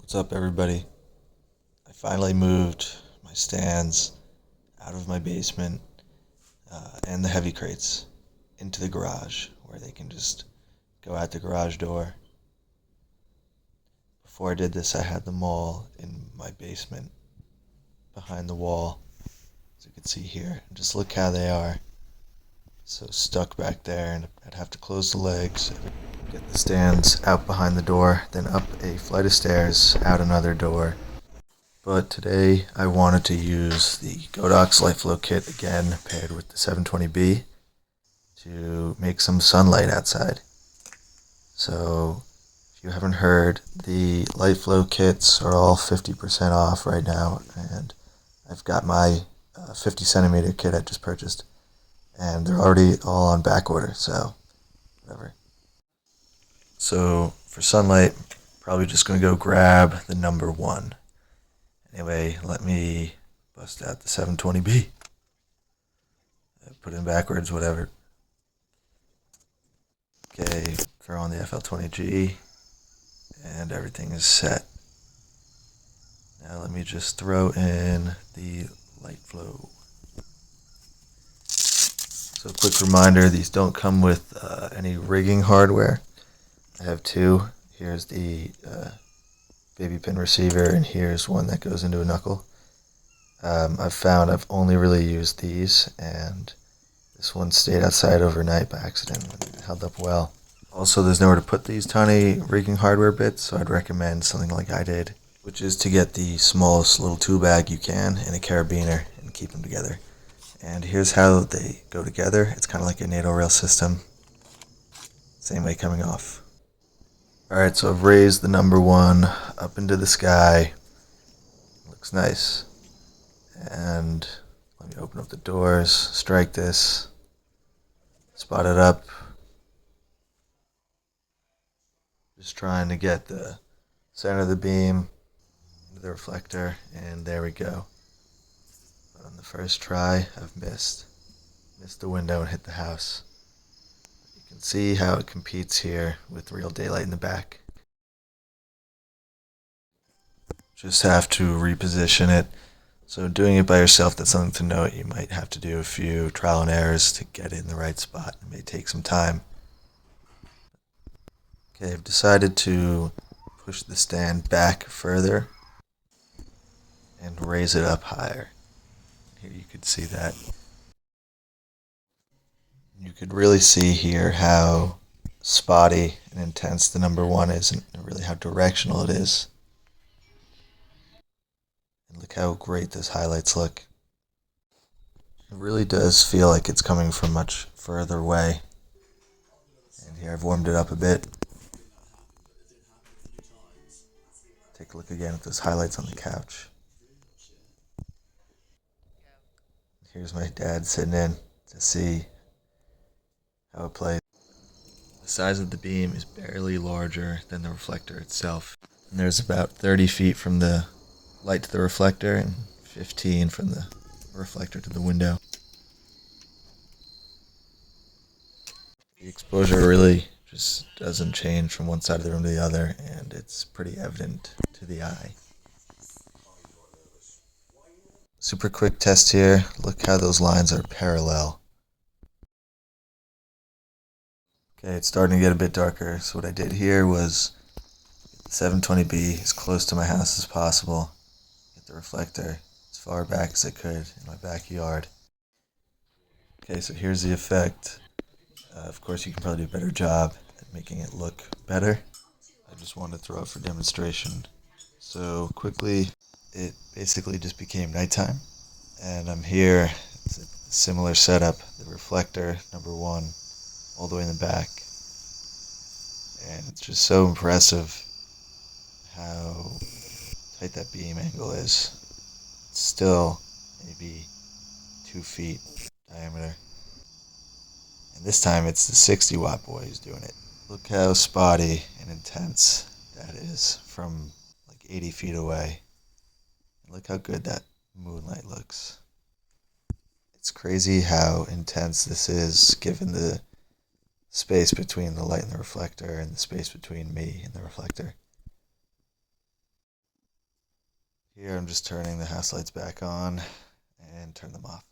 What's up, everybody? I finally moved my stands out of my basement and the heavy crates into the garage where they can just go out the garage door. Before I did this, I had them all in my basement behind the wall, as you can see here. Just look how they are. So stuck back there, and I'd have to close the legs, get the stands out behind the door, then up a flight of stairs, out another door. But today I wanted to use the GODOX LifeFlow kit again, paired with the 720B, to make some sunlight outside. So, if you haven't heard, the LiteFlow kits are all 50% off right now, and I've got my 50 centimeter kit I just purchased, and they're already all on back order, so whatever. So, for sunlight, probably just going to go grab the number 1. Anyway, let me bust out the 720B. Put it in backwards, whatever. Okay, throw on the FL20G, and everything is set. Now let me just throw in the LiteFlow. So quick reminder, these don't come with any rigging hardware. I have 2. Here's the baby pin receiver, and here's one that goes into a knuckle. I've found I've only really used these, and this one stayed outside overnight by accident and it held up well. Also, there's nowhere to put these tiny rigging hardware bits, so I'd recommend something like I did, which is to get the smallest little tool bag you can in a carabiner and keep them together. And here's how they go together. It's kind of like a NATO rail system. Same way coming off. Alright, so I've raised the number 1 up into the sky. Looks nice. And let me open up the doors, strike this, spot it up. Just trying to get the center of the beam into the reflector, and there we go. But on the first try, I've missed the window and hit the house. You can see how it competes here with real daylight in the back. Just have to reposition it. So doing it by yourself, that's something to note. You might have to do a few trial and errors to get it in the right spot. It may take some time. Okay, I've decided to push the stand back further and raise it up higher. Here you could see that. You could really see here how spotty and intense the number 1 is, and really how directional it is. And look how great those highlights look. It really does feel like it's coming from much further away. And here I've warmed it up a bit. Take a look again at those highlights on the couch. Here's my dad sitting in to see how it plays. The size of the beam is barely larger than the reflector itself. And there's about 30 feet from the light to the reflector and 15 from the reflector to the window. The exposure really just doesn't change from one side of the room to the other, and it's pretty evident to the eye. Super quick test here. Look how those lines are parallel. Okay, it's starting to get a bit darker, so what I did here was get the 720B as close to my house as possible, get the reflector as far back as I could in my backyard. Okay, so here's the effect. Of course, you can probably do a better job at making it look better. I just wanted to throw it for demonstration. So quickly, it basically just became nighttime, and I'm here. It's a similar setup. The reflector, number 1, all the way in the back, and it's just so impressive how tight that beam angle is. It's still maybe 2 feet diameter. And this time it's the 60 watt boy who's doing it. Look how spotty and intense that is from like 80 feet away. And look how good that moonlight looks. It's crazy how intense this is given the space between the light and the reflector and the space between me and the reflector. Here I'm just turning the house lights back on and turn them off,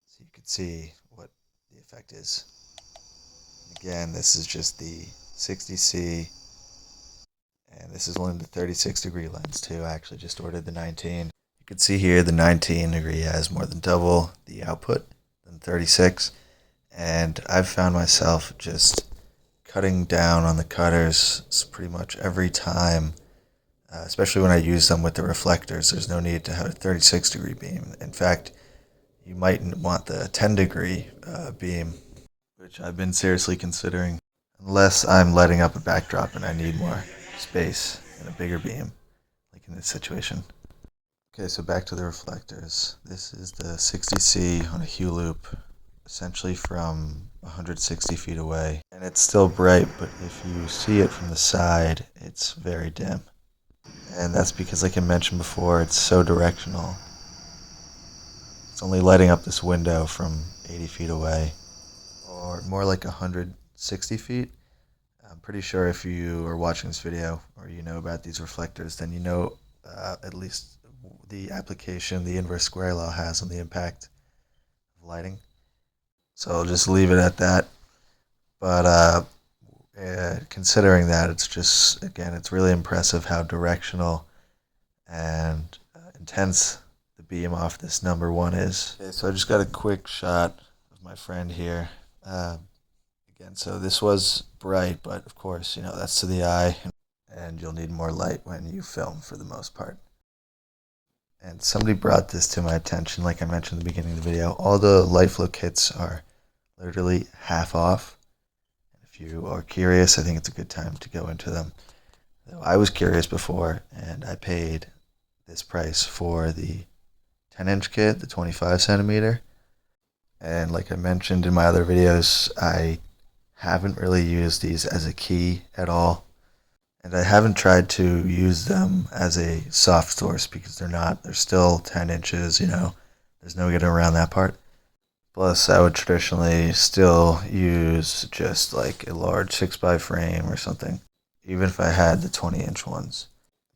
so you can see what the effect is. Again, this is just the 60C, and this is only the 36-degree lens too. I actually just ordered the 19. You can see here the 19-degree has more than double the output than 36, and I've found myself just cutting down on the cutters pretty much every time, especially when I use them with the reflectors. There's no need to have a 36-degree beam. In fact, you might want the 10-degree beam, which I've been seriously considering, unless I'm lighting up a backdrop and I need more space and a bigger beam, like in this situation. Okay, so back to the reflectors. This is the 60C on a hue loop, essentially from 160 feet away. And it's still bright, but if you see it from the side, it's very dim. And that's because, like I mentioned before, it's so directional. It's only lighting up this window from 80 feet away, or more like 160 feet. I'm pretty sure if you are watching this video or you know about these reflectors, then you know at least the application the inverse square law has on the impact of lighting. So I'll just leave it at that. But considering that, it's just, again, it's really impressive how directional and intense the beam off this number 1 is. Okay, so I just got a quick shot of my friend here. Again, so this was bright, but of course, you know, that's to the eye, and you'll need more light when you film for the most part. And somebody brought this to my attention, like I mentioned at the beginning of the video. All the LiteFlow kits are literally half off. If you are curious, I think it's a good time to go into them. I was curious before, and I paid this price for the 10-inch kit, the 25 centimeter. And like I mentioned in my other videos, I haven't really used these as a key at all. And I haven't tried to use them as a soft source because they're not. They're still 10 inches, you know. There's no getting around that part. Plus, I would traditionally still use just like a large 6x frame or something, even if I had the 20-inch ones.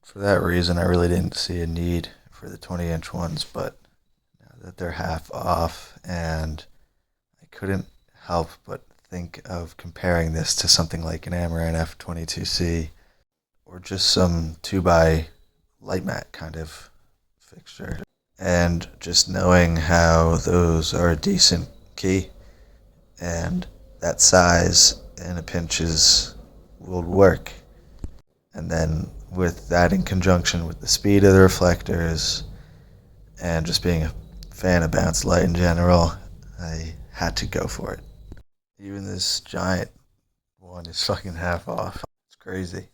For that reason, I really didn't see a need for the 20-inch ones, but now that they're half off, and I couldn't help but think of comparing this to something like an Amaran F22C or just some 2x light mat kind of fixture. And just knowing how those are a decent key and that size in a pinch will work. And then with that in conjunction with the speed of the reflectors and just being a fan of bounced light in general, I had to go for it. Even this giant one is fucking half off. It's crazy.